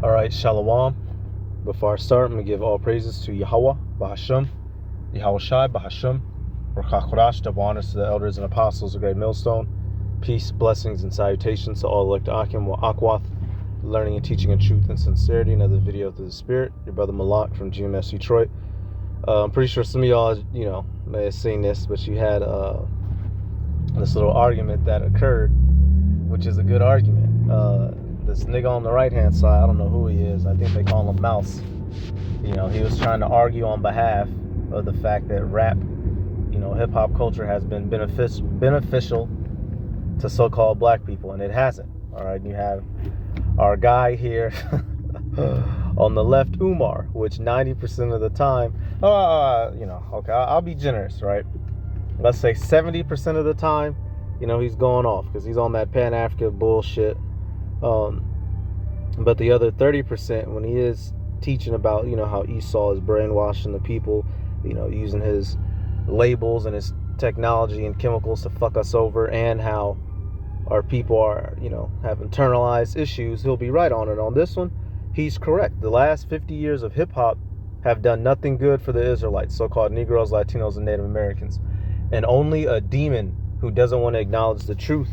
Alright, Shalom. Before I start, I'm going to give all praises to Yahweh, Bahasham, Yahweh Shai, Bahasham, Rakah Kodash, double honors to the elders and apostles of Great Millstone. Peace, blessings, and salutations to all elect Akim wa Akwath, learning and teaching in truth and sincerity. Another video through the Spirit. Your brother Malak from GMS Detroit. I'm pretty sure some of y'all, may have seen this, but you had this little argument that occurred, which is a good argument. This nigga on the right-hand side, I don't know who he is. I think they call him Mouse. He was trying to argue on behalf of the fact that rap, hip-hop culture has been beneficial to so-called black people, and it hasn't. All right, you have our guy here on the left, Umar, which 90% of the time, okay, I'll be generous, right? Let's say 70% of the time, he's going off because he's on that Pan-African bullshit. But the other 30%, when he is teaching about, how Esau is brainwashing the people, using his labels and his technology and chemicals to fuck us over, and how our people are, have internalized issues, he'll be right on it. On this one, he's correct. The last 50 years of hip-hop have done nothing good for the Israelites, so-called Negroes, Latinos, and Native Americans. And only a demon who doesn't want to acknowledge the truth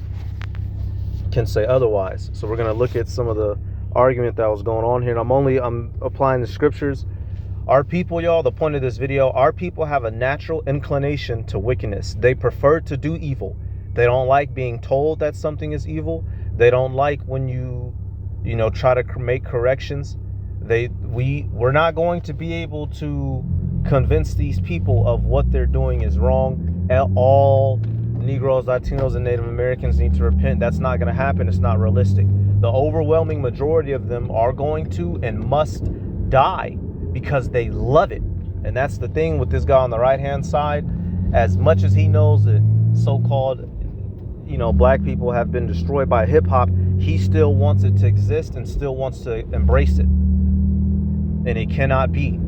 can say otherwise. So we're going to look at some of the argument that was going on here. And I'm applying the scriptures. Our people, y'all, the point of this video, our people have a natural inclination to wickedness. They prefer to do evil. They don't like being told that something is evil. They don't like when you try to make corrections. We're not going to be able to convince these people of what they're doing is wrong. All Negroes, Latinos, and Native Americans need to repent. That's not going to happen. It's not realistic. The overwhelming majority of them are going to and must die because they love it. And that's the thing with this guy on the right-hand side. As much as he knows that so-called, black people have been destroyed by hip-hop, he still wants it to exist and still wants to embrace it. And it cannot be.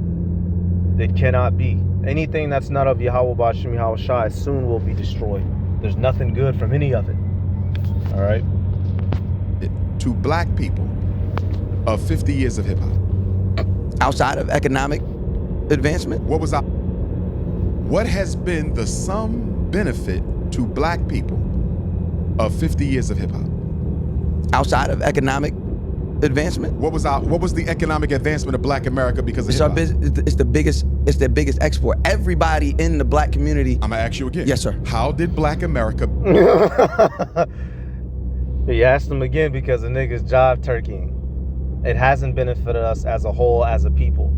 It cannot be. Anything that's not of Yahweh Bashim Yahweh Shai soon will be destroyed. There's nothing good from any of it. All right. To black people of 50 years of hip hop. Outside of economic advancement? What has been the sum benefit to black people of 50 years of hip hop? Outside of economic advancement? What was the economic advancement of black America because of hip hop? It's their biggest export. Everybody in the black community. I'm gonna ask you again. Yes, sir. How did black America? You asked him again because the nigga's jive turkeying. It hasn't benefited us as a whole, as a people.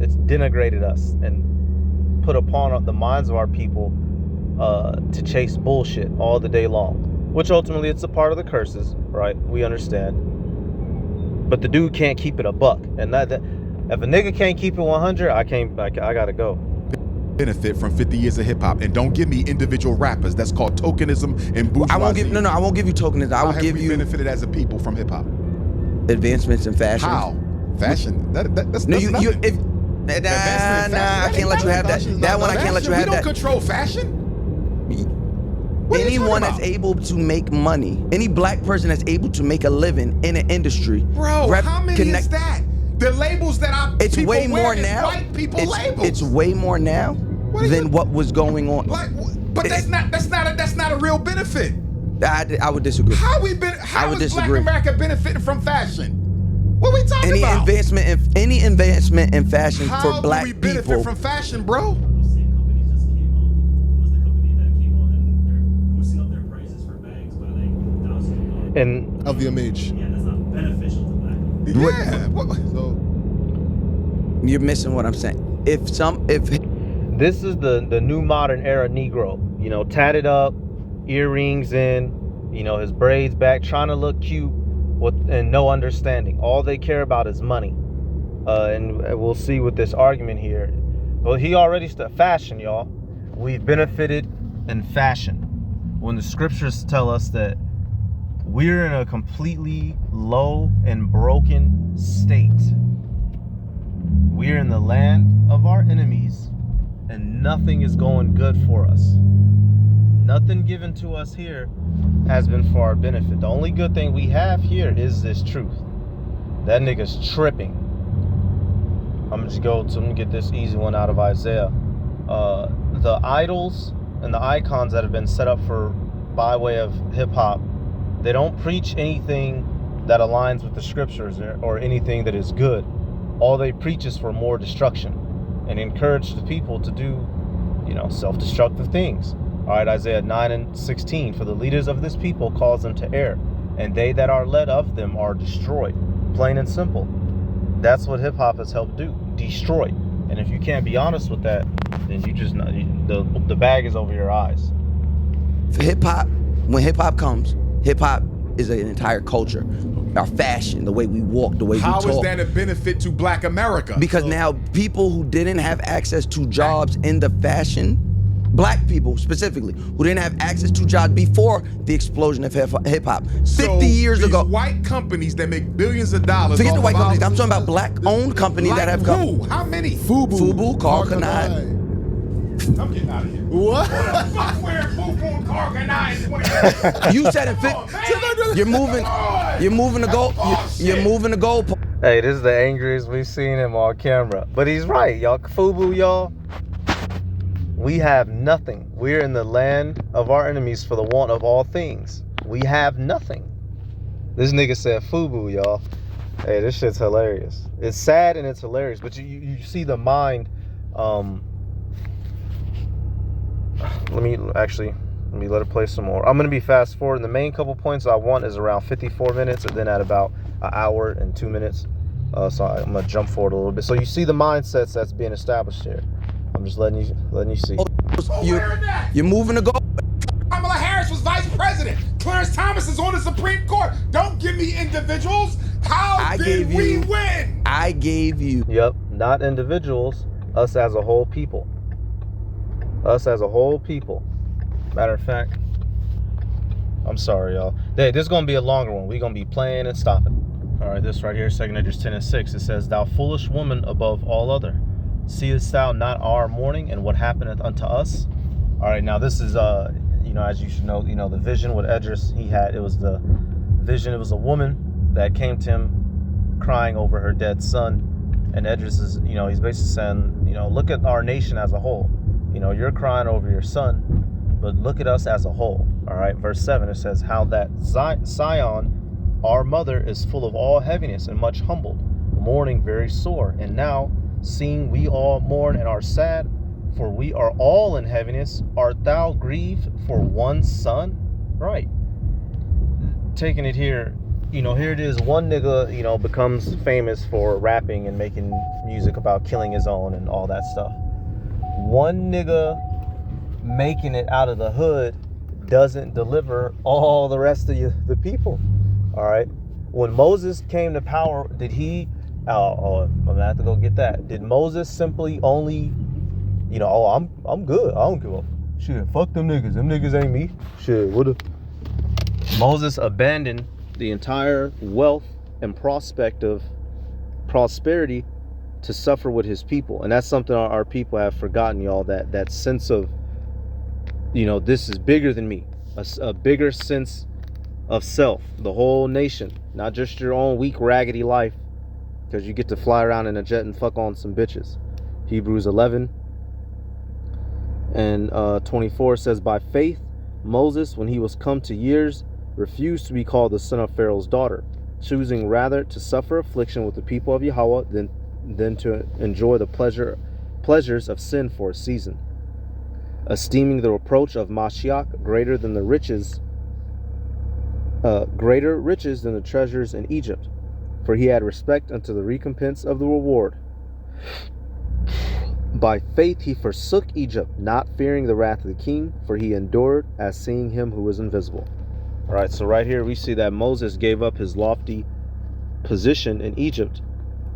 It's denigrated us and put upon the minds of our people to chase bullshit all the day long, which ultimately it's a part of the curses, right? We understand. But the dude can't keep it a buck, and that if a nigga can't keep it 100, I gotta go. Benefit from 50 years of hip hop, and don't give me individual rappers. That's called tokenism and bourgeoisie. I won't give you tokenism. I will give you benefited as a people from hip hop. Advancements in fashion. How? Fashion? That's no, nothing. I can't let you have that. That one I can't let you have that. We don't control fashion. Anyone that's able to make money, any black person that's able to make a living in an industry. Bro, how many is that? The labels that it's people way wear more is now. white people labels. It's way more now than what was going on. But that's not a real benefit. I would disagree. How is black America benefiting from fashion? What are we talking about? Any advancement in fashion How for black do we benefit people from fashion, bro? And LVMH. Yeah, that's not beneficial to black people. Yeah. So you're missing what I'm saying. If this is the new modern era Negro, tatted up, earrings in, his braids back, trying to look cute and no understanding. All they care about is money. And we'll see with this argument here. Well, he already fashion, y'all. We've benefited in fashion. When the scriptures tell us that we're in a completely low and broken state. We're in the land of our enemies, and nothing is going good for us. Nothing given to us here has been for our benefit. The only good thing we have here is this truth. That nigga's tripping. I'm just going to get this easy one out of Isaiah. The idols and the icons that have been set up by way of hip hop, they don't preach anything that aligns with the scriptures or anything that is good. All they preach is for more destruction and encourage the people to do, self-destructive things. All right, Isaiah 9:16, for the leaders of this people cause them to err, and they that are led of them are destroyed. Plain and simple. That's what hip hop has helped do, destroy. And if you can't be honest with that, then you just the bag is over your eyes. For hip hop, when hip hop comes, hip hop is an entire culture. Our fashion, the way we walk, the way we talk. How is that a benefit to Black America? Because now people who didn't have access to jobs in the fashion, Black people specifically, who didn't have access to jobs before the explosion of hip hop, 50 years ago. White companies that make billions of dollars. Forget the white companies. I'm talking about Black-owned companies that have come. Who? How many? Fubu, Karl Kani. I'm getting out of here. What? Software, Fubu, and Karl Kani. You said it fit. You're moving the goal. You're moving the goal. Hey, this is the angriest we've seen him on camera. But he's right, y'all. Fubu, y'all. We have nothing. We're in the land of our enemies for the want of all things. We have nothing. This nigga said Fubu, y'all. Hey, this shit's hilarious. It's sad and it's hilarious, but you see the mind. Let me let it play some more. I'm going to be fast forward. The main couple points I want is around 54 minutes and then at about an hour and 2 minutes. So I'm going to jump forward a little bit. So you see the mindsets that's being established here. I'm just letting you see. You're moving the goal. Kamala Harris was vice president. Clarence Thomas is on the Supreme Court. Don't give me individuals. How did we win? I gave you. Yep, not individuals. Us as a whole people. Us as a whole people. Matter of fact, I'm sorry, y'all. Hey, this is going to be a longer one. We're going to be playing and stopping. All right, this right here, 2 Esdras 10:6. It says, thou foolish woman above all other. Seest thou not our mourning and what happeneth unto us? All right, now this is, as you should know, the vision what Esdras he had. It was the vision. It was a woman that came to him crying over her dead son. And Esdras is, he's basically saying, look at our nation as a whole. You're crying over your son, but look at us as a whole. All right, verse 7, it says, how that Sion, our mother, is full of all heaviness and much humbled, mourning very sore. And now, seeing we all mourn and are sad, for we are all in heaviness, art thou grieved for one son? Right. Taking it here, here it is. One nigga, becomes famous for rapping and making music about killing his own and all that stuff. One nigga making it out of the hood doesn't deliver all the rest of the people. All right. When Moses came to power, did he? I'm gonna have to go get that. Did Moses simply only, I'm good. I don't give a shit. Fuck them niggas. Them niggas ain't me. Shit. Moses abandoned the entire wealth and prospect of prosperity to suffer with his people. And that's something our people have forgotten, y'all, that sense of, this is bigger than me, a bigger sense of self, the whole nation, not just your own weak, raggedy life, because you get to fly around in a jet and fuck on some bitches. Hebrews 11 and 24 says, by faith, Moses, when he was come to years, refused to be called the son of Pharaoh's daughter, choosing rather to suffer affliction with the people of Yahweh than to enjoy the pleasures of sin for a season, esteeming the reproach of Mashiach greater riches than the treasures in Egypt, for he had respect unto the recompense of the reward. By faith he forsook Egypt, not fearing the wrath of the king, for he endured as seeing him who was invisible. All right, so right here we see that Moses gave up his lofty position in Egypt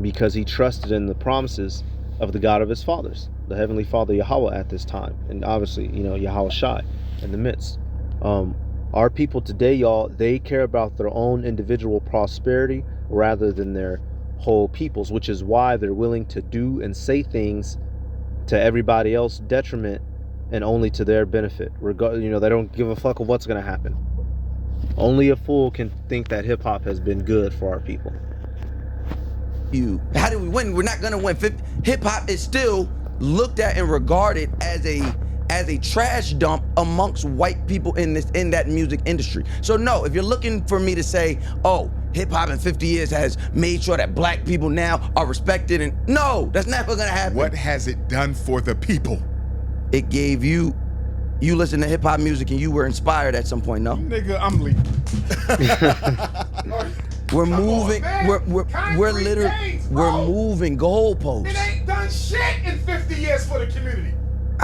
because he trusted in the promises of the God of his fathers, the Heavenly Father Yahweh at this time, and obviously, Yahweh Shai in the midst. Our people today, y'all, they care about their own individual prosperity rather than their whole people's, which is why they're willing to do and say things to everybody else's detriment and only to their benefit. They don't give a fuck of what's going to happen. Only a fool can think that hip-hop has been good for our people. you? How did we win? We're not gonna win. Hip hop is still looked at and regarded as a trash dump amongst white people in that music industry. So no, if you're looking for me to say, oh, hip hop in 50 years has made sure that black people now are respected, and no, that's never gonna happen. What has it done for the people? It gave you listen to hip hop music and you were inspired at some point, no? Nigga, I'm leaving. We're Come on, moving. man. We're Concrete literally gains, bro. moving goalposts. It ain't done shit in 50 years for the community.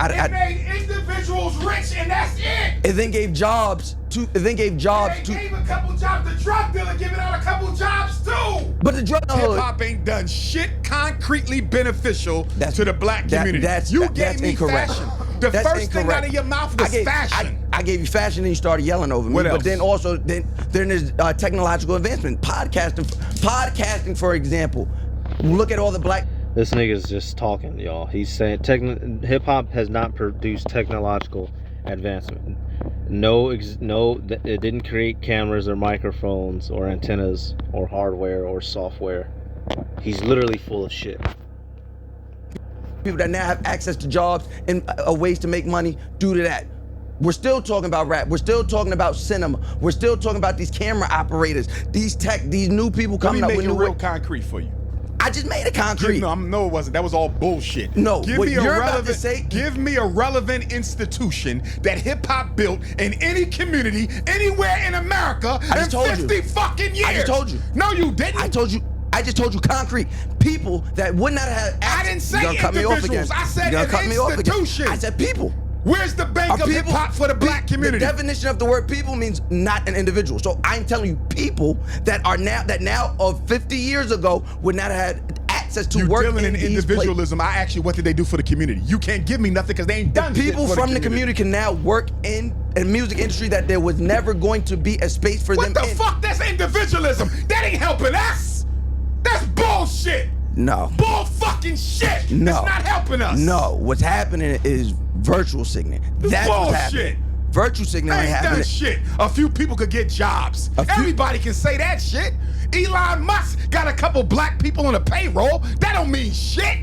It made individuals rich, and that's it. It then gave jobs to. They gave a couple jobs. The drug dealer giving out a couple jobs too. But the drug Hip hop ain't done shit concretely beneficial to the black community. That's incorrect. Fashion. The That's first thing out of your mouth was fashion. I gave you fashion, and you started yelling over me. What else? But then also, then there's technological advancement. Podcasting, for example. Look at all the black. This nigga's just talking, y'all. He's saying hip hop has not produced technological advancement. It didn't create cameras or microphones or antennas or hardware or software. He's literally full of shit. People that now have access to jobs and ways to make money due to that. We're still talking about rap. We're still talking about cinema. We're still talking about these camera operators, these new people coming up with new. Let me make it real concrete for you. I just made it concrete. No, it wasn't. That was all bullshit. No, give what me you're about to say. Give me a relevant institution that hip hop built in any community, anywhere in America in 50 fucking years. I just told you. No, you didn't. I just told you concrete. People that would not have access. I didn't say individuals. I said an institution. I said people. Where's the bank of hip hop for the black community? The definition of the word people means not an individual. So I'm telling you, people that now of 50 years ago would not have had access to work in these places. You're dealing in individualism. I asked you, what did they do for the community? You can't give me nothing because they ain't done shit for the community. People from the community can now work in a music industry that there was never going to be a space for them. What the fuck? That's individualism. That ain't helping us. That's bullshit. No. Bull fucking shit. No. It's not helping us. No. What's happening is virtual signaling. That's bullshit. What's happening. Virtual signaling ain't happening. Done shit. A few people could get jobs. Everybody can say that shit. Elon Musk got a couple black people on the payroll. That don't mean shit.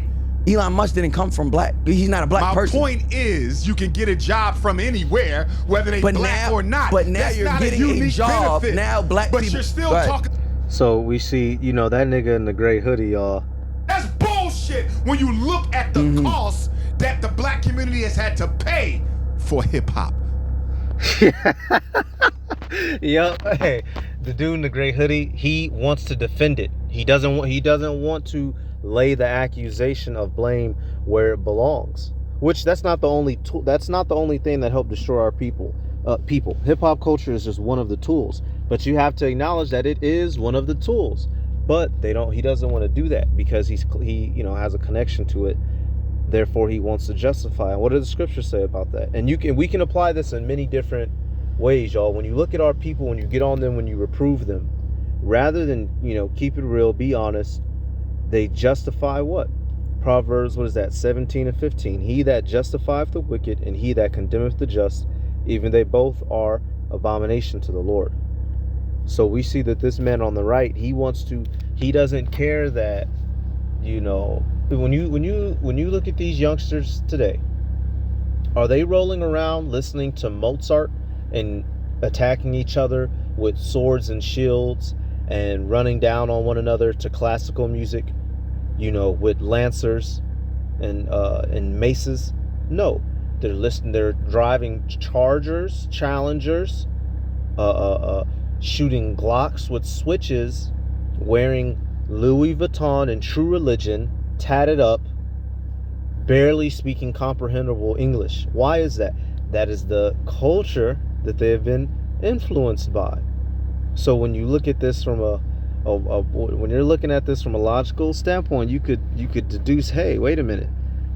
Elon Musk didn't come from black. He's not a black person. My point is, you can get a job from anywhere, whether they black or not. But now That's you're not getting a job. Benefit. Now black but people. But you're still talking. So we see, that nigga in the gray hoodie, y'all. That's bullshit when you look at the cost that the black community has had to pay for hip hop. Yo, hey, the dude in the gray hoodie, he wants to defend it. He doesn't want to lay the accusation of blame where it belongs. Which that's not the only thing that helped destroy our people. Hip hop culture is just one of the tools, but you have to acknowledge that it is one of the tools. But he doesn't want to do that because he has a connection to it. Therefore, he wants to justify. And what do the scriptures say about that? And we can apply this in many different ways, y'all. When you look at our people, when you get on them, when you reprove them, rather than keep it real, be honest, they justify what? Proverbs, 17:15. He that justifieth the wicked and he that condemneth the just, even they both are abomination to the Lord. So we see that this man on the right, he doesn't care that, when you look at these youngsters today, are they rolling around listening to Mozart and attacking each other with swords and shields and running down on one another to classical music, with lancers and maces? No, they're driving Chargers, Challengers, shooting Glocks with switches, wearing Louis Vuitton and True Religion, tatted up, barely speaking comprehensible English. Why is that? That is the culture that they have been influenced by. So when you look at this from when you're looking at this from a logical standpoint, you could deduce, hey, wait a minute,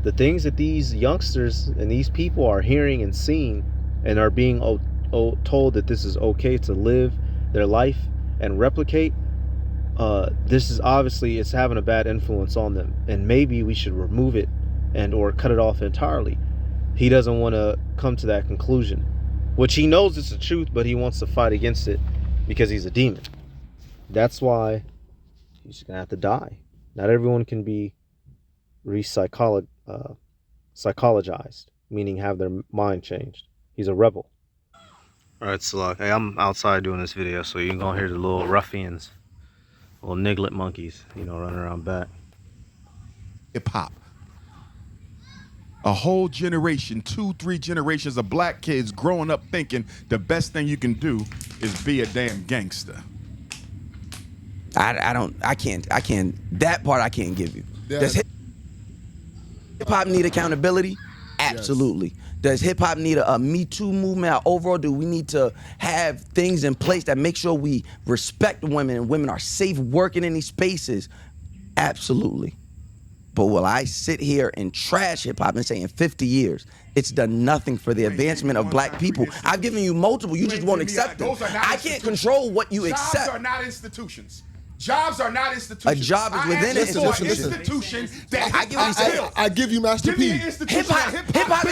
the things that these youngsters and these people are hearing and seeing and are being told that this is okay to live their life and replicate, this is obviously, it's having a bad influence on them, and maybe we should remove it and or cut it off entirely. He doesn't want to come to that conclusion, which he knows it's the truth, but he wants to fight against it because he's a demon. That's why he's gonna have to die. Not everyone can be psychologized, meaning have their mind changed. He's a rebel. All right, Salak. Hey, I'm outside doing this video, so you can go hear the little ruffians, little niglet monkeys, you know, running around back. Hip hop. A whole generation, 2-3 generations of black kids growing up thinking the best thing you can do is be a damn gangster. I can't, that part I can't give you. Yeah. Does hip hop need accountability? Absolutely. Does hip hop need a Me Too movement? Overall, do we need to have things in place that make sure we respect women and women are safe working in these spaces? Absolutely. But will I sit here and trash hip hop and say in 50 years, it's done nothing for the advancement of black people? I've given you multiple, you just won't accept them. I can't control what you accept. Jobs are not institutions. Jobs are not institutions. A job is within an institution. I give you Master P. Hip hop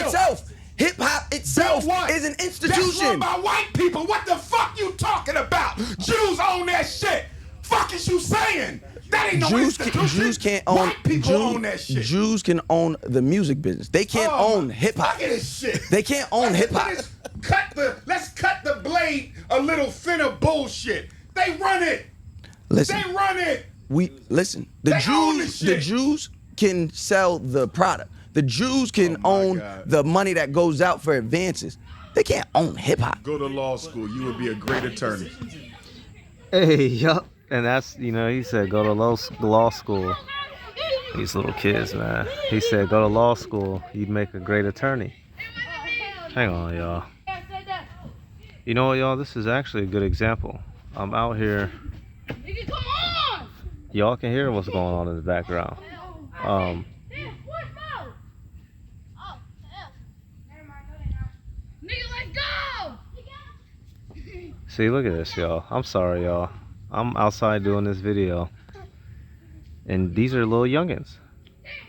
itself is an institution. That's run by white people. What the fuck you talking about? Jews own that shit. Fuck is you saying? That ain't no institution. Jews can't own. White people own that shit. Jews can own the music business. They can't own hip hop. Look at this shit. They can't own hip hop. Let's cut the blade a little thinner bullshit. They run it. Listen, They run it. listen. They own the The shit. Jews can sell the product. The Jews can my own God. the money that goes out for advances. They can't own hip hop. Go to law school. You would be a great attorney. Hey, yup. And that's, you know, he said go to law school. These little kids, man. He said go to law school. You'd make a great attorney. Hang on, y'all. You know what, y'all? This is actually a good example. I'm out here. Y'all can hear what's going on in the background. See, look at this, y'all. I'm sorry, y'all. I'm outside doing this video, and these are little youngins.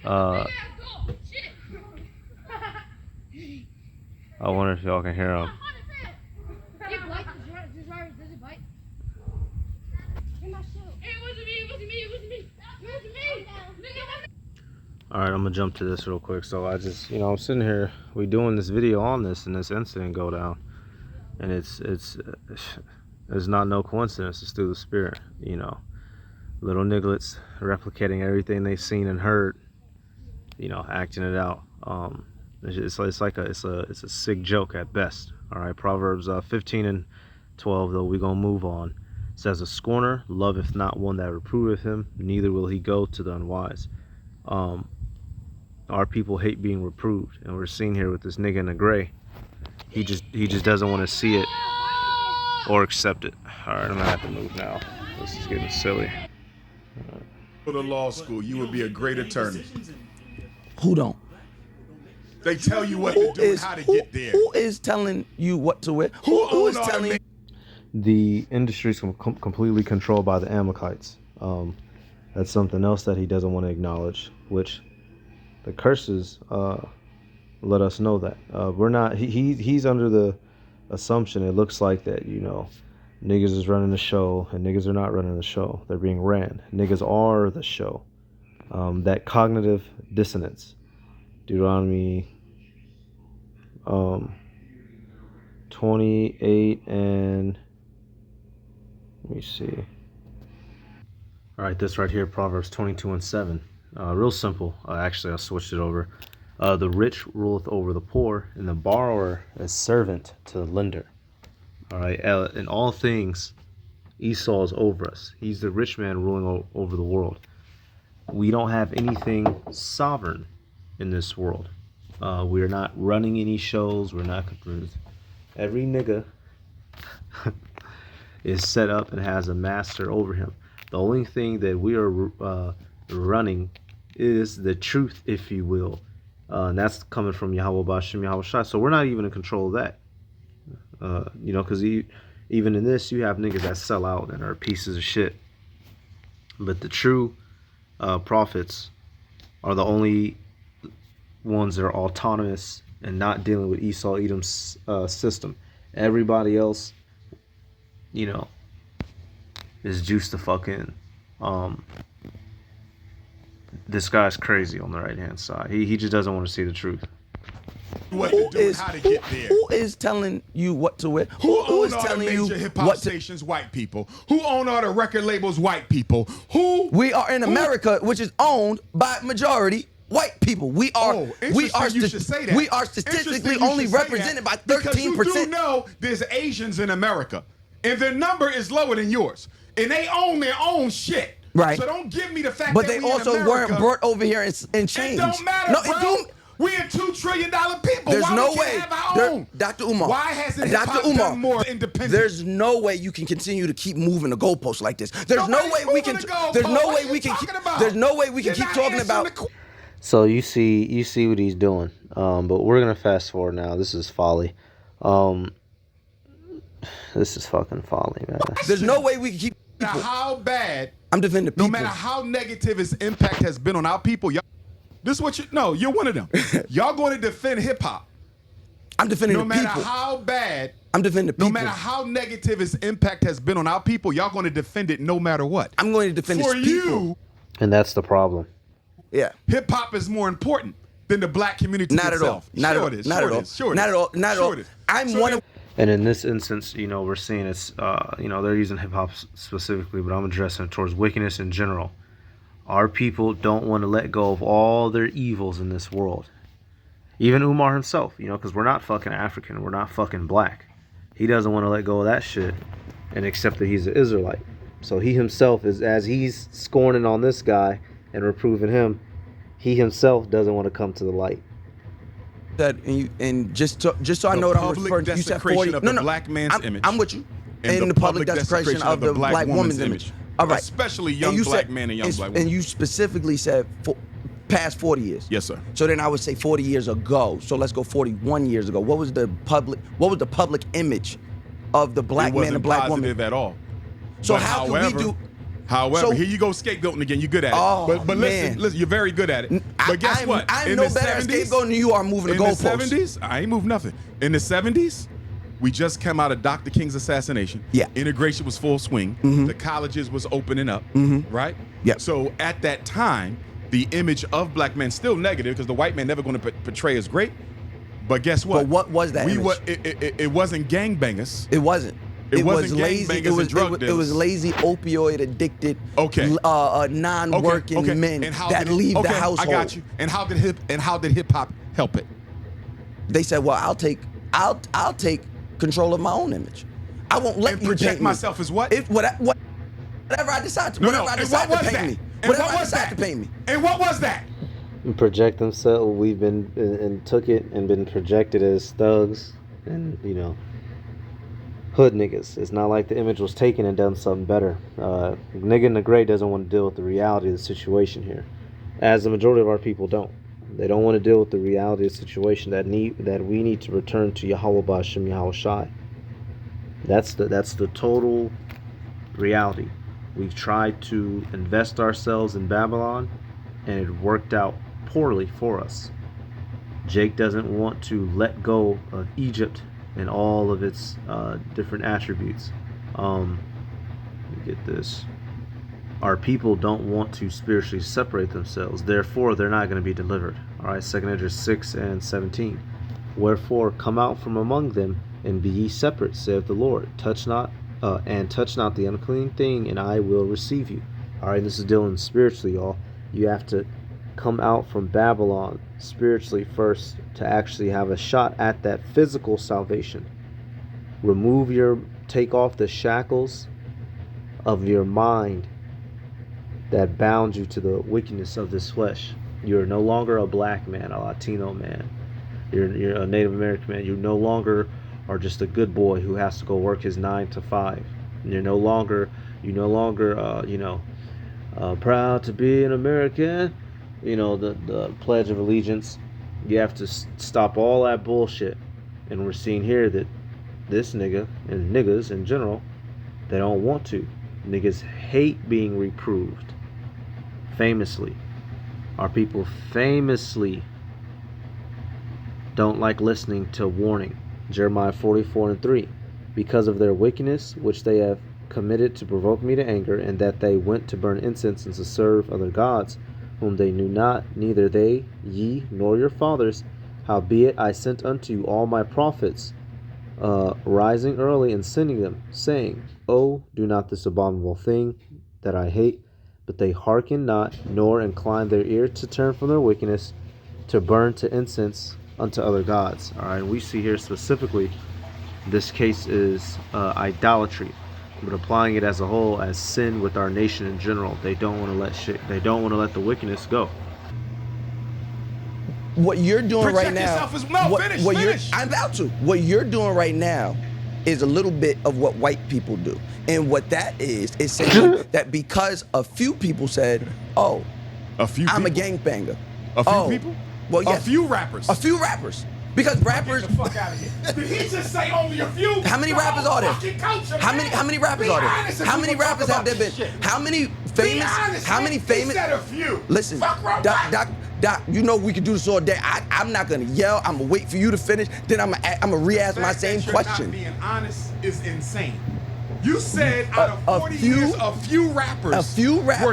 I wonder if y'all can hear them. All right, I'm gonna jump to this real quick. So I just, you know, I'm sitting here, we doing this video on this, and this incident go down, and it's not no coincidence. It's through the spirit, you know. Little nigglets replicating everything they've seen and heard, you know, acting it out. It's a sick joke at best. All right, Proverbs 15:12, though we gonna move on. It says, a scorner loveth not one that reproveth him, neither will he go to the unwise. Our people hate being reproved, and we're seeing here with this nigga in the gray. He just doesn't want to see it or accept it. All right, I'm gonna have to move now. This is getting silly. Go to law school. You would be a great attorney. Who don't? They tell you what to do and how to get there. Who is telling you what to wear? Who is telling you? The industry is completely controlled by the Amalekites. That's something else that he doesn't want to acknowledge, which the curses let us know that. We're not, he's under the assumption, it looks like, that, you know, niggas is running the show, and niggas are not running the show. They're being ran. Niggas are the show. That cognitive dissonance. Deuteronomy 28 and let me see. All right, this right here, Proverbs 22:7. Real simple. Actually, I switched it over. The rich ruleth over the poor, and the borrower is servant to the lender. All right, in all things, Esau is over us. He's the rich man ruling over the world. We don't have anything sovereign in this world. We're not running any shows. We're not confused. Every nigga is set up and has a master over him. The only thing that we are running is the truth, if you will. And that's coming from Yahweh Bashim Yahweh Shai. So we're not even in control of that. You know, because even in this, you have niggas that sell out and are pieces of shit. But the true prophets are the only ones that are autonomous and not dealing with Esau Edom's system. Everybody else, you know, is juiced the fuck in. this guy's crazy on the right hand side. He just doesn't want to see the truth. What to do and how to get there. Who is telling you what to wear? Who Who own is all the telling major you hip hop what to? stations? White people. Who own all the record labels? White people. Who? We are in America, which is owned by majority white people. We are. Oh, we are. you should say that. We are statistically Interesting you only should say represented by that, because 13%. you do know there's Asians in America, and their number is lower than yours, and they own their own shit. Right. So don't give me the fact But that they we also in America, weren't brought over here and It changed. don't matter, No, bro. it do. We a $2 trillion people. There's Why no we can't way. have our own? Dr. Umar. Why hasn't Dr. hip-hop Umar, done more independent? There's no way you can continue to keep moving the goalposts like this. There's no Nobody's way we can. moving the goalpost. There's no What way are we you can. talking about? There's no way we can You're keep not talking answering about. the So you see what he's doing. But we're gonna fast forward now. This is folly. This is fucking folly, man. There's no way we can keep. No matter how bad, I'm defending people. no matter how negative its impact has been on our people, y'all. This is what you. No, you're one of them. Y'all going to defend hip hop. I'm defending No the matter people. how bad, I'm defending the people. no matter how negative its impact has been on our people, y'all going to defend it no matter what. I'm going to defend For its people. you, And that's the problem. Yeah. hip hop is more important than the black community Not at all. itself. Not Sure at all. it is. Not Sure at it all. is. Sure it Not is. at all. Not at Sure all. it is. I'm So one then- of. And in this instance, we're seeing it's, they're using hip hop specifically, but I'm addressing it towards wickedness in general. Our people don't want to let go of all their evils in this world. Even Umar himself, because we're not fucking African, we're not fucking black. He doesn't want to let go of that shit and accept that he's an Israelite. So he himself is, as he's scorning on this guy and reproving him, he himself doesn't want to come to the light. That and just so I The know what I'm public referring to. You said desecration 40. of No, the no. black man's image. I'm with you. And the public desecration of the black woman's image. All right. Especially And young you black said- men and young black And women. you specifically said past 40 years. Yes, sir. So then I would say 40 years ago. So let's go 41 years ago. What was the public image of the black It man wasn't and black positive woman? at all. So But how can we do? However, So- here you go scapegoating again. You're good at it. Oh, but man. listen, you're very good at it. But guess what? I'm In no the better at 70s scapegoating than you are moving the in the goalposts. 70s, I ain't moved nothing. In the 70s, we just came out of Dr. King's assassination. Yeah. Integration was full swing. The colleges was opening up, right? Yeah. So at that time, the image of black men still negative because the white man never going to portray as great. But guess what? But what was that image? It wasn't gangbangers. It wasn't. It wasn't was lazy. gangbangers It was and drug it was dealers. lazy, opioid addicted, Okay. non-working men that leave the household. I got you. And how did hip hop help it? They said, "Well, I'll take control of my own image. I won't let And you project paint me. myself as what? Whatever I decide to. Whatever I and decide what to was paint that? me. And Whatever what I was decide that? to paint me. And what was that? And project themselves. We've been and took it and been projected as thugs and hood niggas. It's not like the image was taken and done something better. Nigga in the gray doesn't want to deal with the reality of the situation here, as the majority of our people don't. They don't want to deal with the reality of the situation that we need to return to Yahweh Ba'ashem Yahweh Shai. That's the total reality. We've tried to invest ourselves in Babylon, and it worked out poorly for us. Jake doesn't want to let go of Egypt and all of its different attributes. Let me get this. Our people don't want to spiritually separate themselves. Therefore, they're not going to be delivered. All right, 2 Esdras 6 and 17. Wherefore, come out from among them and be ye separate, saith the Lord. Touch not the unclean thing, and I will receive you. All right, this is dealing spiritually, y'all. You have to come out from Babylon spiritually first to actually have a shot at that physical salvation. Take off the shackles of your mind that bound you to the wickedness of this flesh. You're no longer a black man, a Latino man. You're a Native American man. You no longer are just a good boy who has to go work his 9 to 5. You're no longer proud to be an American. The Pledge of Allegiance. You have to stop all that bullshit. And we're seeing here that this nigga and niggas in general, they don't want to. Niggas hate being reproved. Famously. Our people famously don't like listening to warning. Jeremiah 44 and 3. Because of their wickedness, which they have committed to provoke me to anger, and that they went to burn incense and to serve other gods, whom they knew not, neither they, ye, nor your fathers. Howbeit I sent unto you all my prophets, rising early and sending them, saying, Oh, do not this abominable thing that I hate. But they hearken not, nor incline their ear to turn from their wickedness, to burn to incense unto other gods. All right, we see here specifically, this case is idolatry, but applying it as a whole as sin with our nation in general. They don't want to let they don't want to let the wickedness go. What you're doing Project right now, yourself as- no, finish. I'm about to. What you're doing right now is a little bit of what white people do. And what that is saying that because a few people said, oh, I'm a gangbanger. A few people? Well, yes. A few rappers. A few rappers. Because rappers. Get the fuck out of here. Did he just say only a few? How many rappers are there? Culture, How many rappers are there? How many rappers have there been? How many famous? How many famous? He said a few. Listen, Doc, you know we can do this all day. I'm not gonna yell. I'm gonna wait for you to finish. Then I'm gonna re-ask my same question. Not being honest is insane. You said out of 40 years, a few rappers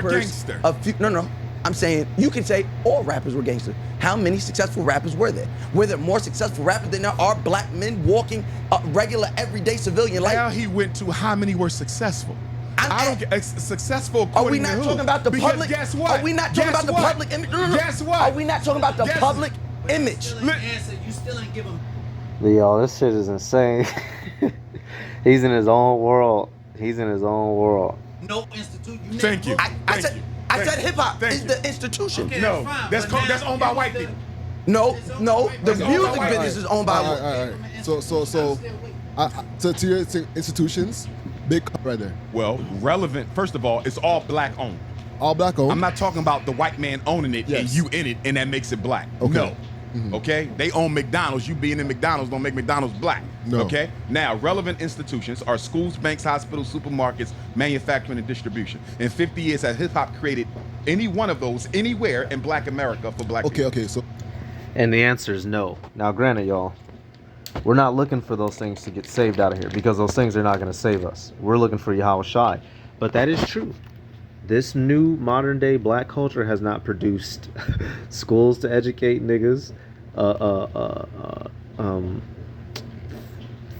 were gangster. No. I'm saying you can say all rappers were gangster. How many successful rappers were there? Were there more successful rappers than there are black men walking a regular, everyday civilian life? Now he went to how many were successful. I don't get successful. Are we not talking about the public? Guess what? Are we not talking about the public image? Guess what? Are we not talking about the public image? You still ain't give him. Yo, this shit is insane. He's in his own world. He's in his own world. No institute. Thank you. I said hip hop is the institution. Okay, No, that's fine, that's owned by white people. No, the That's music all business is owned by All right. So to your institutions, big right there. Well, relevant. First of all, it's all black owned. All black owned. I'm not talking about the white man owning it and Yes. you in it and that makes it black. Okay. No. Mhm. Okay? They own McDonald's. You being in McDonald's don't make McDonald's black. No. Okay? Now, relevant institutions are schools, banks, hospitals, supermarkets, manufacturing, and distribution. In 50 years, has hip hop created any one of those anywhere in black America for black people? Okay. So And the answer is no. Now, granted, y'all, we're not looking for those things to get saved out of here because those things are not going to save us. We're looking for Yahweh Shai. But that is true. This new modern day black culture has not produced schools to educate niggas,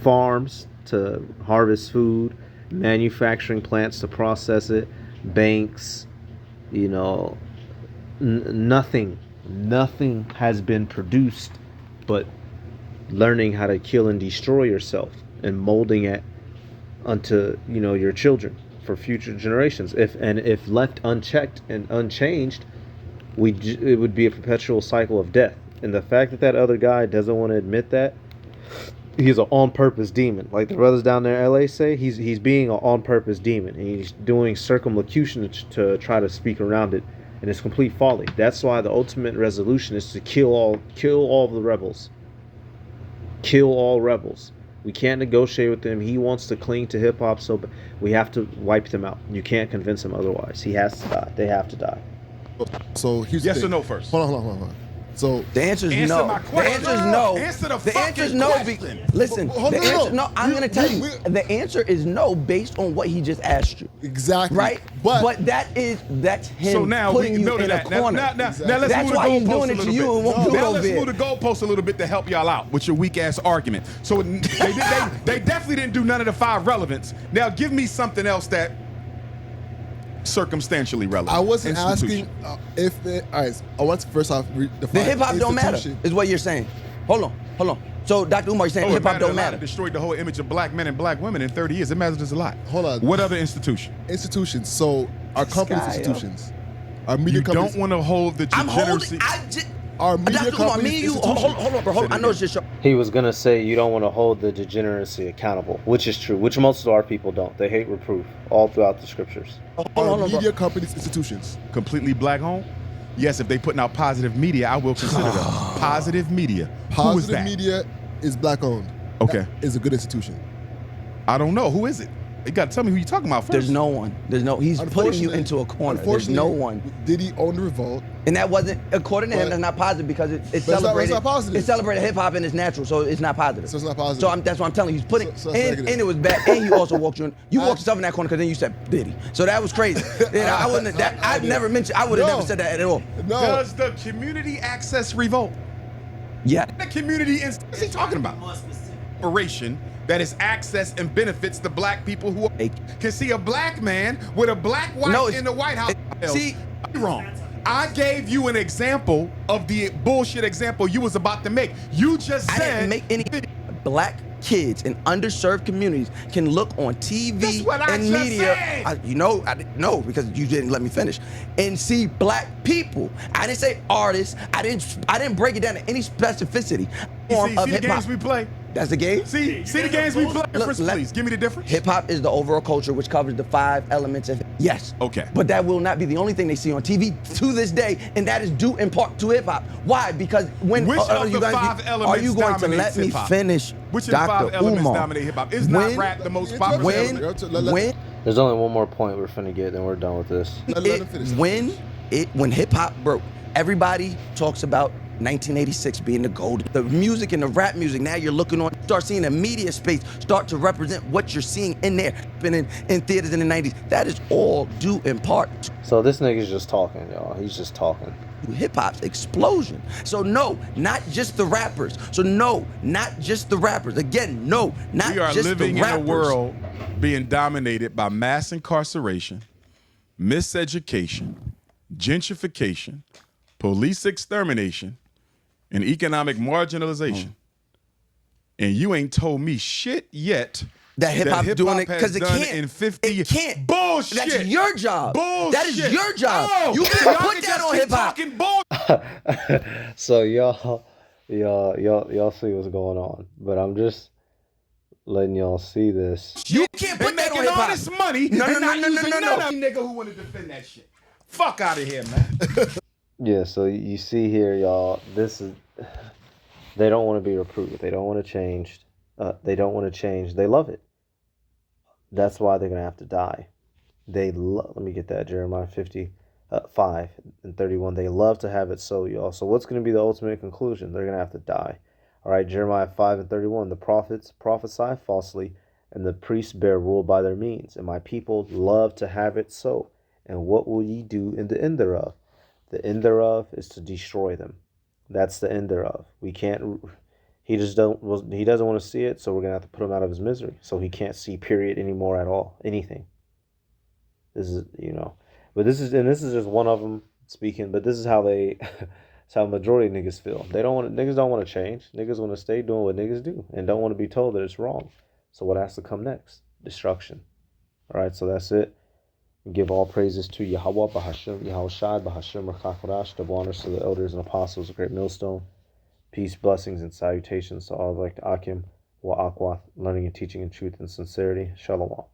farms to harvest food, manufacturing plants to process it, banks, nothing has been produced but learning how to kill and destroy yourself and molding it unto your children for future generations. If left unchecked and unchanged, it would be a perpetual cycle of death. And the fact that other guy doesn't want to admit that, he's an on-purpose demon. Like the brothers down there in LA say, he's being an on-purpose demon, and he's doing circumlocution to try to speak around it, and it's complete folly. That's why the ultimate resolution is to kill all the rebels. Kill all rebels. We can't negotiate with him. He wants to cling to hip-hop, so we have to wipe them out. You can't convince him otherwise. He has to die. They have to die. So here's Yes the thing. or no first? Hold on. So the answer is Answer no. my The question. answer is no. Answer the The answer is fucking no. question. Listen, Hold the on, answer, no. I'm going to tell you. The answer is no based on what he just asked you. exactly. Right? But that's him So now we putting you know in a that. Now corner. let's That's move the why he's goalpost doing a it to little you bit. and won't do it Now over let's there. move the goalpost a little bit to help y'all out with your weak ass argument. So they definitely didn't do none of the 5 relevance. Now give me something else that circumstantially relevant. I wasn't Institution. asking if it. All right. I want to first off define The hip hop don't matter, institution. is what you're saying. Hold on. So Dr. Umar, you're saying Oh, hip hop don't It matter. destroyed the whole image of black men and black women in 30 years. It matters a lot. Hold on. What other institution? Institutions. So our companies, guy, yo. institutions. Our media You companies. don't want to hold the I'm holding. degeneracy. Our media Dr. Umar, companies, me and you. institutions. Hold on, bro. Hold on. I know it's just your. He was gonna say you don't want to hold the degeneracy accountable, which is true, which most of our people don't. They hate reproof all throughout the scriptures. Hold Our on, bro. media companies, institutions. Completely black owned? Yes, if they putting out positive media, I will consider them. Positive media. Who is Positive that? media is black owned. Okay. That is a good institution. I don't know. Who is it? You got to tell me who you talking about first. There's no one. He's putting you into a corner. There's no one. Did he own the revolt? And that wasn't, according to him, that's not positive because it celebrated. It's not positive. It celebrated hip hop and it's natural, so it's not positive. So it's not positive. So that's what I'm telling you. He's putting, So it's and negative. it was bad. And you also walked you walked yourself in that corner because then you said Diddy. So that was crazy. And I wouldn't. I've never mentioned. I would have No. never said that at all. No. Does the community access revolt? Yeah. The community is. What's he talking about? More specific. Operation that is access and benefits the black people who can see a black man with a black wife No, in the White House. see- I'm wrong. I gave you an example of the bullshit example you was about to make. You just I said didn't make any. Black kids in underserved communities can look on That's TV what I and just media. said. I didn't know because you didn't let me finish. And see black people. I didn't say artists. I didn't break it down to any specificity. You Form see of the hip games hop. we play. That's the game. See the games we play. Look, Difference, let- please. Give me the difference. Hip hop is the overall culture which covers the 5 elements of yes. Okay. But that will not be the only thing they see on TV to this day, and that is due in part to hip hop. Why? Because when Which of you the 5 elements are you going to dominates let me hip-hop? finish? Which of the 5 Dr. elements Umar? dominate hip hop? Is not When- rap the most When- popular When element? when There's only one more point we're finna get, then we're done with this. Let him finish. when hip hop broke, everybody talks about 1986 being the gold. The music and the rap music, now you're looking on, start seeing the media space start to represent what you're seeing in there. Been in theaters in the 90s. That is all due in part So this nigga's just talking, y'all. He's just talking. to hip hop's explosion. So no, not just the rappers. So no, not just the rappers. Again, no, not We are just living the in rappers. a world being dominated by mass incarceration, miseducation, gentrification, police extermination, and economic marginalization. And you ain't told me shit yet That hip hop doing it has because it done can't. in 50 it years. can't. Bullshit. That's your job. Bullshit. That is your job. No, You y'all can't put can that just on keep hip hop. talking bull- So y'all see what's going on, but I'm just letting y'all see this. You can't They put that on making hip all hop. this money No, and no, not no, no, using no, none no. of you nigga who want to defend that shit. Fuck out of here, man. Yeah, so you see here, y'all, this is, they don't want to be reproved. They don't want to change. They don't want to change. They love it. That's why they're going to have to die. Let me get that, Jeremiah 55 and 31. They love to have it so, y'all. So what's going to be the ultimate conclusion? They're going to have to die. All right, Jeremiah 5 and 31. The prophets prophesy falsely, and the priests bear rule by their means. And my people love to have it so. And what will ye do in the end thereof? The end thereof is to destroy them. That's the end thereof. We can't. He doesn't want to see it, so we're gonna have to put him out of his misery. So he can't see period anymore at all. Anything. This is but this is just one of them speaking. But this is how it's how majority of niggas feel. Niggas don't want to change. Niggas want to stay doing what niggas do and don't want to be told that it's wrong. So what has to come next? Destruction. All right. So that's it. Give all praises to Yahweh, Bahashim, Yahushai, Bahashim, Rachakurash, double honors to the elders and apostles of Great Millstone. Peace, blessings, and salutations to all like Akim, Wa Akwath, learning and teaching in truth and sincerity. Shalom.